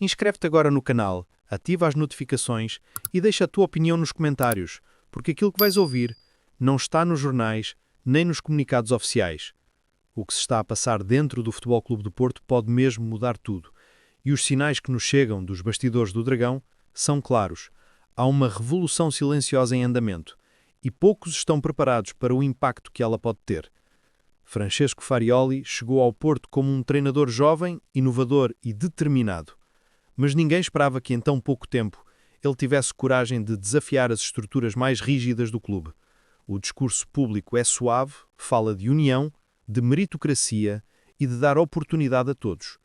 Inscreve-te agora no canal, ativa as notificações e deixa a tua opinião nos comentários, porque aquilo que vais ouvir não está nos jornais nem nos comunicados oficiais. O que se está a passar dentro do Futebol Clube do Porto pode mesmo mudar tudo. E os sinais que nos chegam dos bastidores do Dragão são claros. Há uma revolução silenciosa em andamento e poucos estão preparados para o impacto que ela pode ter. Francesco Farioli chegou ao Porto como um treinador jovem, inovador e determinado. Mas ninguém esperava que em tão pouco tempo ele tivesse coragem de desafiar as estruturas mais rígidas do clube. O discurso público é suave, fala de união, de meritocracia e de dar oportunidade a todos.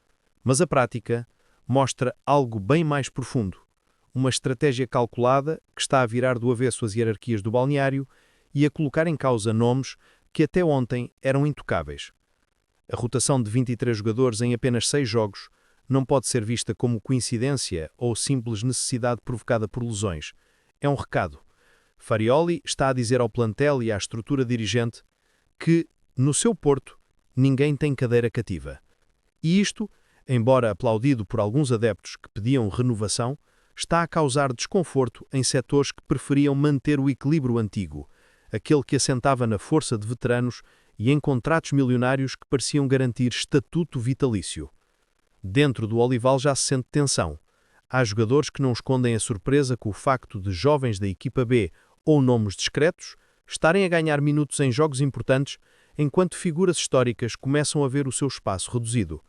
Mas a prática mostra algo bem mais profundo. Uma estratégia calculada que está a virar do avesso as hierarquias do balneário e a colocar em causa nomes que até ontem eram intocáveis. A rotação de 23 jogadores em apenas 6 jogos não pode ser vista como coincidência ou simples necessidade provocada por lesões. É um recado. Farioli está a dizer ao plantel e à estrutura dirigente que, no seu Porto, ninguém tem cadeira cativa. E isto, embora aplaudido por alguns adeptos que pediam renovação, está a causar desconforto em setores que preferiam manter o equilíbrio antigo, aquele que assentava na força de veteranos e em contratos milionários que pareciam garantir estatuto vitalício. Dentro do Olival já se sente tensão. Há jogadores que não escondem a surpresa com o facto de jovens da equipa B ou nomes discretos estarem a ganhar minutos em jogos importantes, enquanto figuras históricas começam a ver o seu espaço reduzido.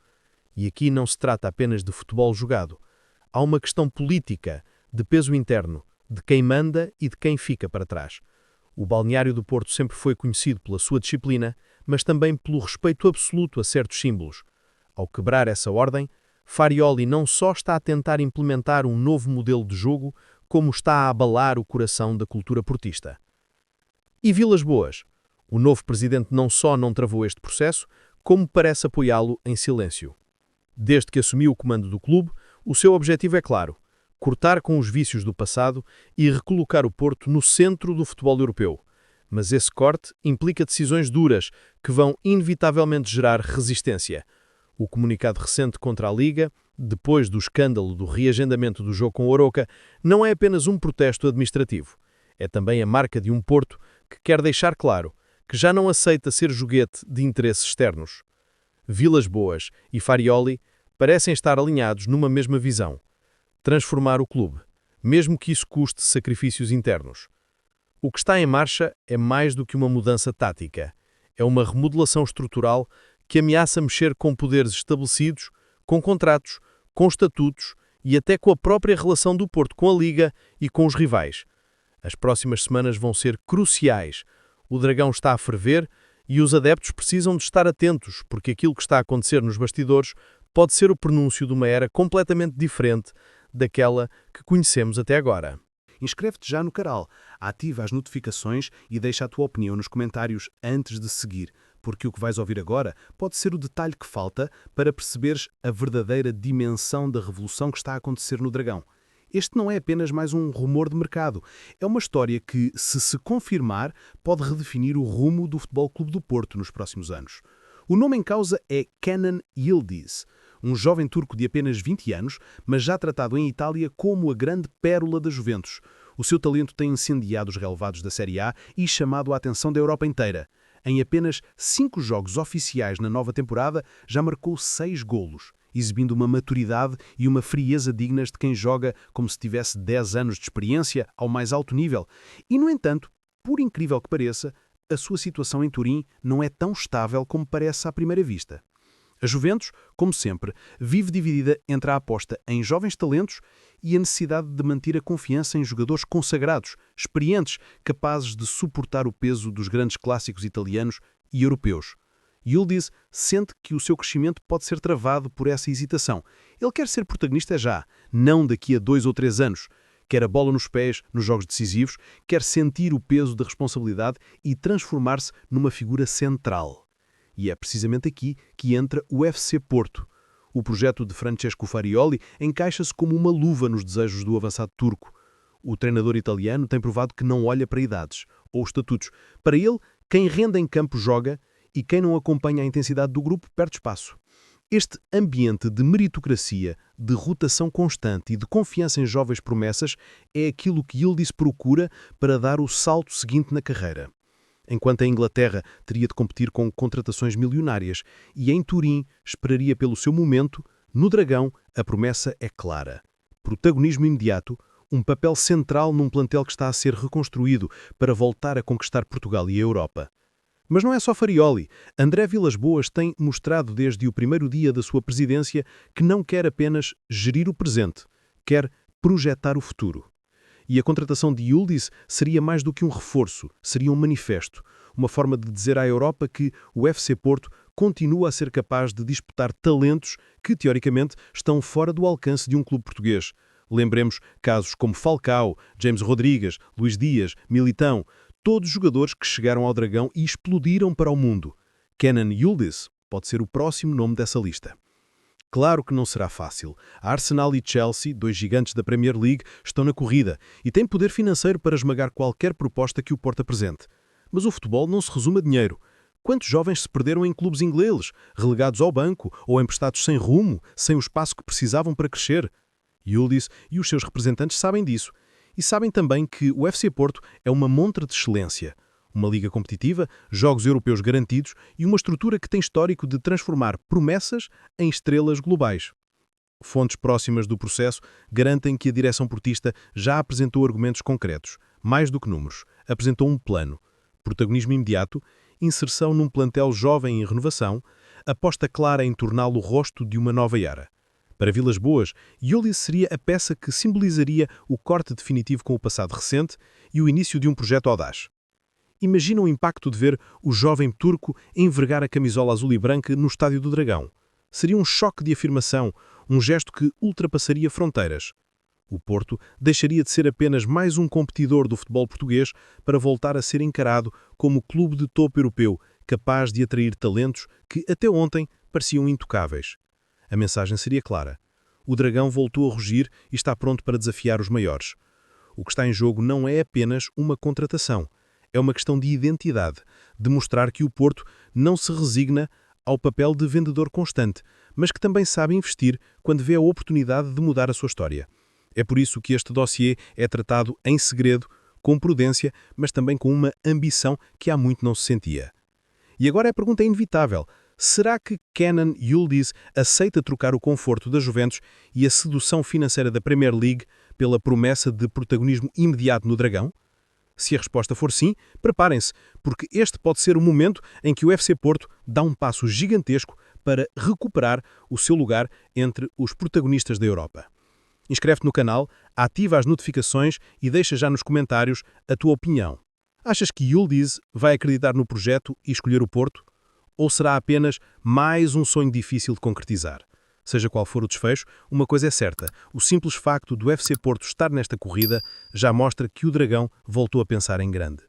E aqui não se trata apenas de futebol jogado. Há uma questão política, de peso interno, de quem manda e de quem fica para trás. O balneário do Porto sempre foi conhecido pela sua disciplina, mas também pelo respeito absoluto a certos símbolos. Ao quebrar essa ordem, Farioli não só está a tentar implementar um novo modelo de jogo, como está a abalar o coração da cultura portista. E Vilas Boas? O novo presidente não só não travou este processo, como parece apoiá-lo em silêncio. Desde que assumiu o comando do clube, o seu objetivo é claro: cortar com os vícios do passado e recolocar o Porto no centro do futebol europeu. Mas esse corte implica decisões duras que vão inevitavelmente gerar resistência. O comunicado recente contra a Liga, depois do escândalo do reagendamento do jogo com o Arouca, não é apenas um protesto administrativo. É também a marca de um Porto que quer deixar claro que já não aceita ser joguete de interesses externos. Vilas Boas e Farioli parecem estar alinhados numa mesma visão: transformar o clube, mesmo que isso custe sacrifícios internos. O que está em marcha é mais do que uma mudança tática. É uma remodelação estrutural que ameaça mexer com poderes estabelecidos, com contratos, com estatutos e até com a própria relação do Porto com a Liga e com os rivais. As próximas semanas vão ser cruciais. O Dragão está a ferver e os adeptos precisam de estar atentos, porque aquilo que está a acontecer nos bastidores pode ser o prenúncio de uma era completamente diferente daquela que conhecemos até agora. Inscreve-te já no canal, ativa as notificações e deixa a tua opinião nos comentários antes de seguir, porque o que vais ouvir agora pode ser o detalhe que falta para perceberes a verdadeira dimensão da revolução que está a acontecer no Dragão. Este não é apenas mais um rumor de mercado, é uma história que, se confirmar, pode redefinir o rumo do Futebol Clube do Porto nos próximos anos. O nome em causa é Kenan Yildiz, um jovem turco de apenas 20 anos, mas já tratado em Itália como a grande pérola da Juventus. O seu talento tem incendiado os relevados da Série A e chamado a atenção da Europa inteira. Em apenas 5 jogos oficiais na nova temporada, já marcou 6 golos, exibindo uma maturidade e uma frieza dignas de quem joga como se tivesse 10 anos de experiência ao mais alto nível. E, no entanto, por incrível que pareça, a sua situação em Turim não é tão estável como parece à primeira vista. A Juventus, como sempre, vive dividida entre a aposta em jovens talentos e a necessidade de manter a confiança em jogadores consagrados, experientes, capazes de suportar o peso dos grandes clássicos italianos e europeus. Yildiz sente que o seu crescimento pode ser travado por essa hesitação. Ele quer ser protagonista já, não daqui a 2 ou 3 anos. Quer a bola nos pés nos jogos decisivos, quer sentir o peso da responsabilidade e transformar-se numa figura central. E é precisamente aqui que entra o FC Porto. O projeto de Francesco Farioli encaixa-se como uma luva nos desejos do avançado turco. O treinador italiano tem provado que não olha para idades ou estatutos. Para ele, quem rende em campo joga e quem não acompanha a intensidade do grupo perde espaço. Este ambiente de meritocracia, de rotação constante e de confiança em jovens promessas é aquilo que Yildiz procura para dar o salto seguinte na carreira. Enquanto a Inglaterra teria de competir com contratações milionárias e em Turim esperaria pelo seu momento, no Dragão a promessa é clara. Protagonismo imediato, um papel central num plantel que está a ser reconstruído para voltar a conquistar Portugal e a Europa. Mas não é só Farioli. André Vilas-Boas tem mostrado desde o primeiro dia da sua presidência que não quer apenas gerir o presente, quer projetar o futuro. E a contratação de Yildiz seria mais do que um reforço, seria um manifesto, uma forma de dizer à Europa que o FC Porto continua a ser capaz de disputar talentos que, teoricamente, estão fora do alcance de um clube português. Lembremos casos como Falcao, James Rodrigues, Luís Dias, Militão, todos jogadores que chegaram ao Dragão e explodiram para o mundo. Kenan Yildiz pode ser o próximo nome dessa lista. Claro que não será fácil. A Arsenal e Chelsea, dois gigantes da Premier League, estão na corrida e têm poder financeiro para esmagar qualquer proposta que o Porto apresente. Mas o futebol não se resume a dinheiro. Quantos jovens se perderam em clubes ingleses, relegados ao banco ou emprestados sem rumo, sem o espaço que precisavam para crescer? Yildiz e os seus representantes sabem disso. E sabem também que o FC Porto é uma montra de excelência. Uma liga competitiva, jogos europeus garantidos e uma estrutura que tem histórico de transformar promessas em estrelas globais. Fontes próximas do processo garantem que a direção portista já apresentou argumentos concretos, mais do que números. Apresentou um plano. Protagonismo imediato, inserção num plantel jovem em renovação, aposta clara em torná-lo o rosto de uma nova era. Para Vilas-Boas, Yildiz seria a peça que simbolizaria o corte definitivo com o passado recente e o início de um projeto audaz. Imagina o impacto de ver o jovem turco envergar a camisola azul e branca no Estádio do Dragão. Seria um choque de afirmação, um gesto que ultrapassaria fronteiras. O Porto deixaria de ser apenas mais um competidor do futebol português para voltar a ser encarado como clube de topo europeu, capaz de atrair talentos que até ontem pareciam intocáveis. A mensagem seria clara. O Dragão voltou a rugir e está pronto para desafiar os maiores. O que está em jogo não é apenas uma contratação. É uma questão de identidade, de mostrar que o Porto não se resigna ao papel de vendedor constante, mas que também sabe investir quando vê a oportunidade de mudar a sua história. É por isso que este dossiê é tratado em segredo, com prudência, mas também com uma ambição que há muito não se sentia. E agora a pergunta é inevitável. Será que Kenan Yildiz aceita trocar o conforto da Juventus e a sedução financeira da Premier League pela promessa de protagonismo imediato no Dragão? Se a resposta for sim, preparem-se, porque este pode ser o momento em que o FC Porto dá um passo gigantesco para recuperar o seu lugar entre os protagonistas da Europa. Inscreve-te no canal, ativa as notificações e deixa já nos comentários a tua opinião. Achas que Yildiz vai acreditar no projeto e escolher o Porto? Ou será apenas mais um sonho difícil de concretizar? Seja qual for o desfecho, uma coisa é certa, o simples facto do FC Porto estar nesta corrida já mostra que o Dragão voltou a pensar em grande.